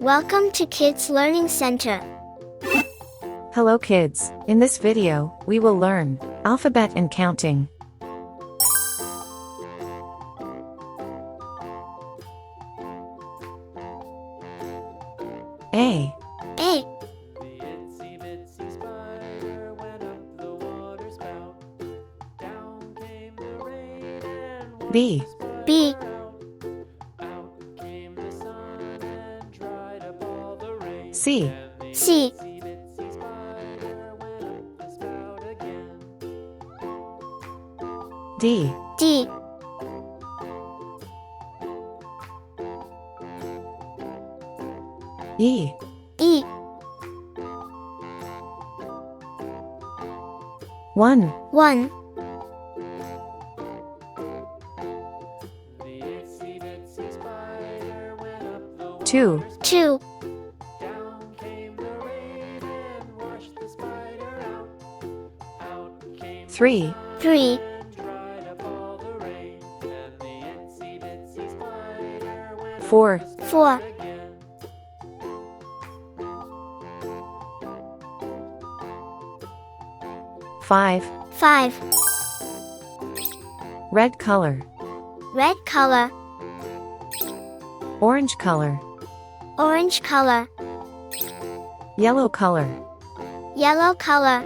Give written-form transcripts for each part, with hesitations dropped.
Welcome to Kids Learning Center. Hello kids, in this video, we will learn alphabet and counting. A. A. B. B. C. C. D. D. E. E. 1. 1. 2. 2. 3. 3. 4. 4. 5. 5. Red color. Red color. Orange color. Orange color. Yellow color. Yellow color.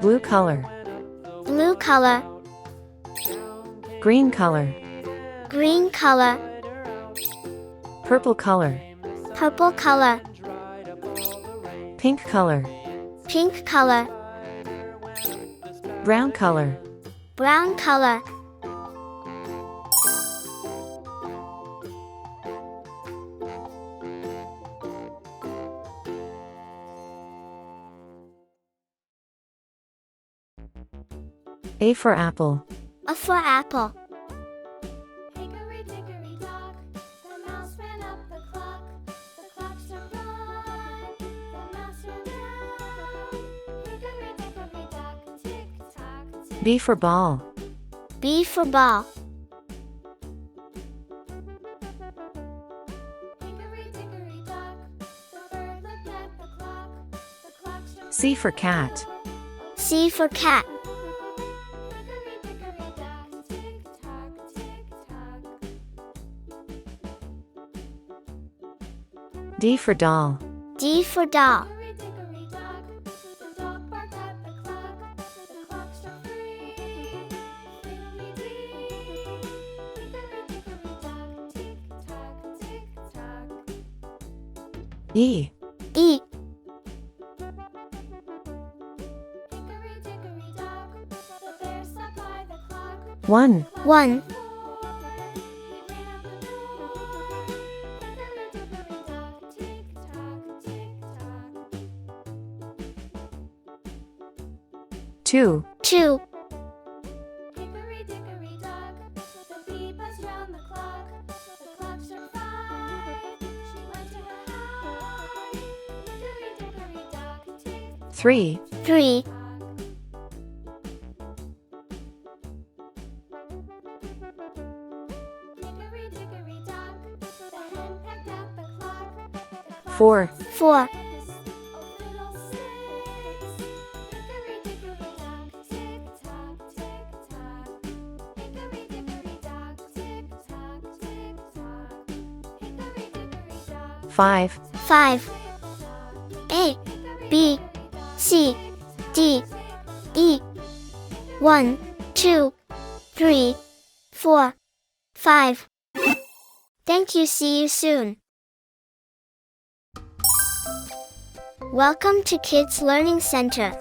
Blue color. Blue color. Green color. Green color. Purple color. Purple color. Pink color. Pink color. Brown color. Brown color. A for apple. A for apple. Hickory dickory dock, the mouse ran up the clock. The clock struck one, the mouse ran down. Hickory dickory dock, tick tock, tick. B for ball. B for ball. Hickory dickory dock, the bird looked at the clock. The clock struck C for cat. C for cat. hickory dickory dock, tick tock, tick tock. D for doll. D for doll. Hickory dickory dock, the dog barked at the clock. The clock struck three. Fiddly-dee. Hickory dickory dock, tick tock, tick tock. E. E. Hickory dickory dock, the bear sat by the clock. 1. 1. He ran out the door. Hickory dickory dock, tick tock, tick tock. 2. 2. Hickory dickory dock, the bee buzzed round the clock. The clock struck 5. She went to her hive. Hickory dickory dock, tick 3. 3. tock. Hickory dickory dock, the hen pecked at the clock. The clock 4. 4. Oh, fiddlesticks. Hickory dickory dock, tick tock, tick tock. Hickory dickory dock, tick tock, tick tock. Hickory dickory dock, 5. 5. A. B. C. D. E. 1, 2, 3, 4, 5. Thank you. See you soon. Welcome to Kids Learning Center.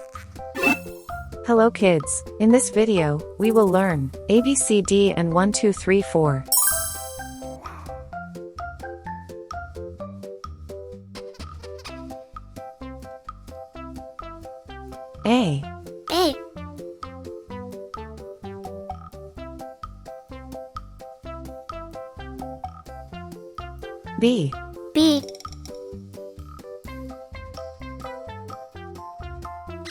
Hello kids, in this video, we will learn ABCD and 1 2 3 4. A. A. B. B.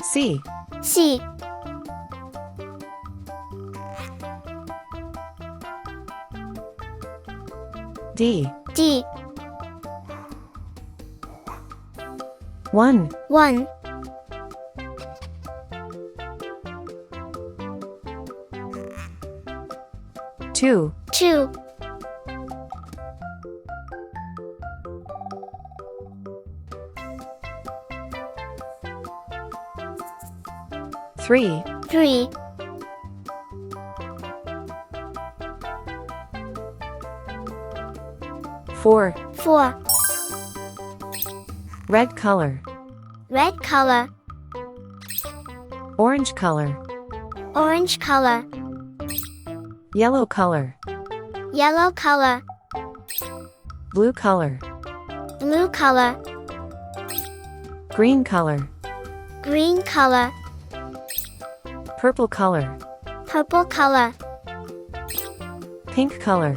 C. C. D. D. 1, 1, 2, 2, 3, 3, 4, 4, red color, red color, orange color, orange color, yellow color, yellow color, blue color, blue color, green color, green color, purple color, purple color, pink color,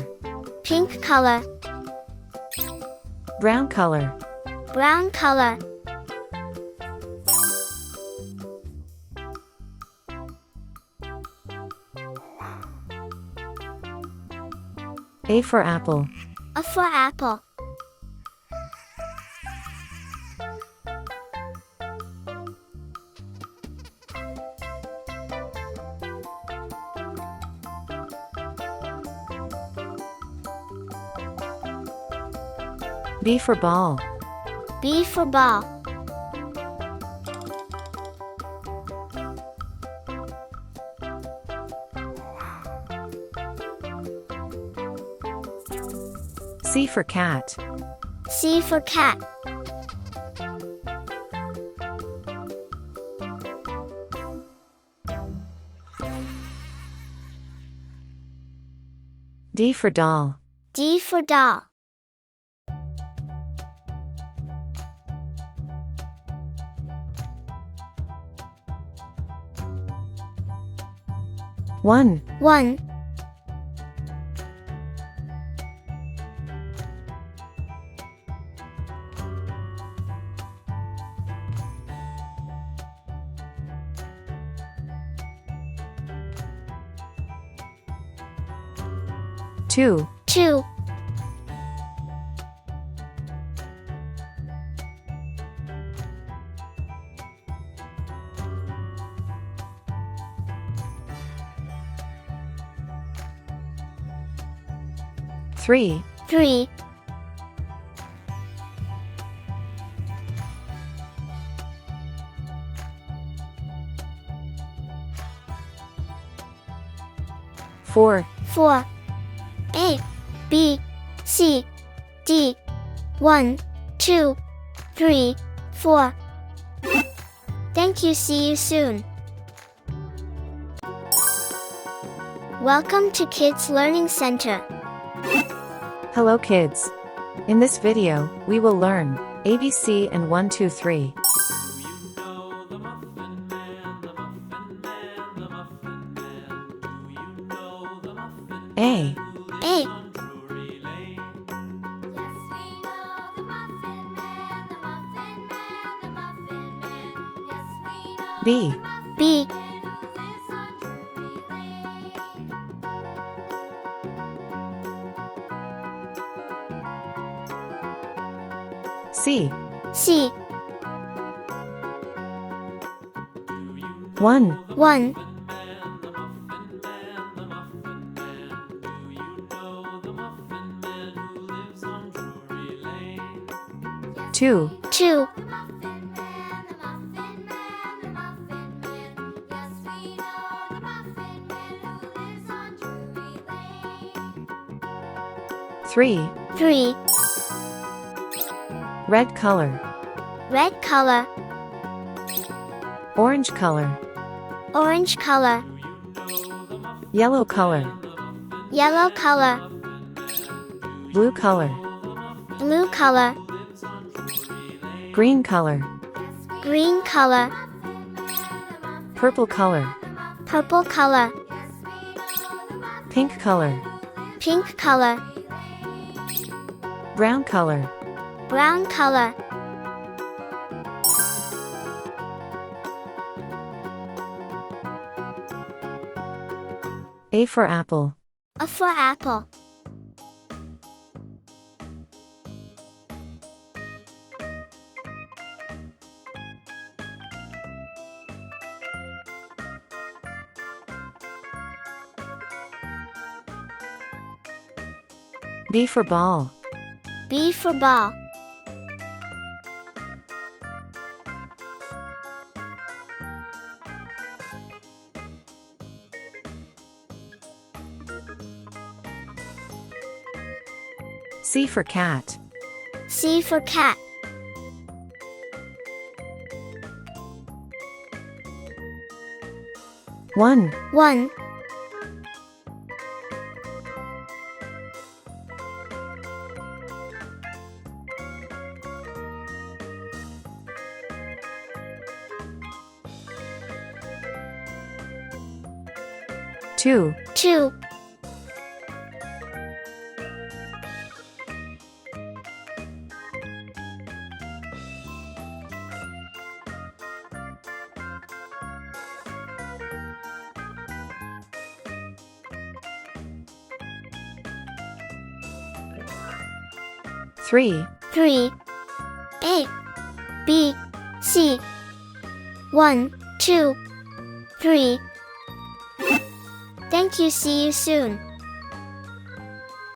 pink color, brown color, brown color. A for apple, A for apple. B for ball, B for ball. C for cat, C for cat. D for doll, D for doll. one, 1, 2, 2, 3, 3, 4, 4. A, B, C, D. 1, 2, 3, 4. Thank you. See you soon. Welcome to Kids Learning Center. Hello kids. In this video, we will learn ABC and 1, 2, 3. A, A, B, B, C, C. 1, 1, 2, 2, 3, 3, red color, red color, orange color, orange color, yellow color, yellow color, blue color, blue color, green color, green color, purple color, purple color, pink color, pink color, brown color. brown color. A for apple, A for apple. B for ball. B for ball. C for cat. C for cat. One. 1. Two. 2. Three. 3. A, B, C. 1, 2, 3. Thank you. See you soon.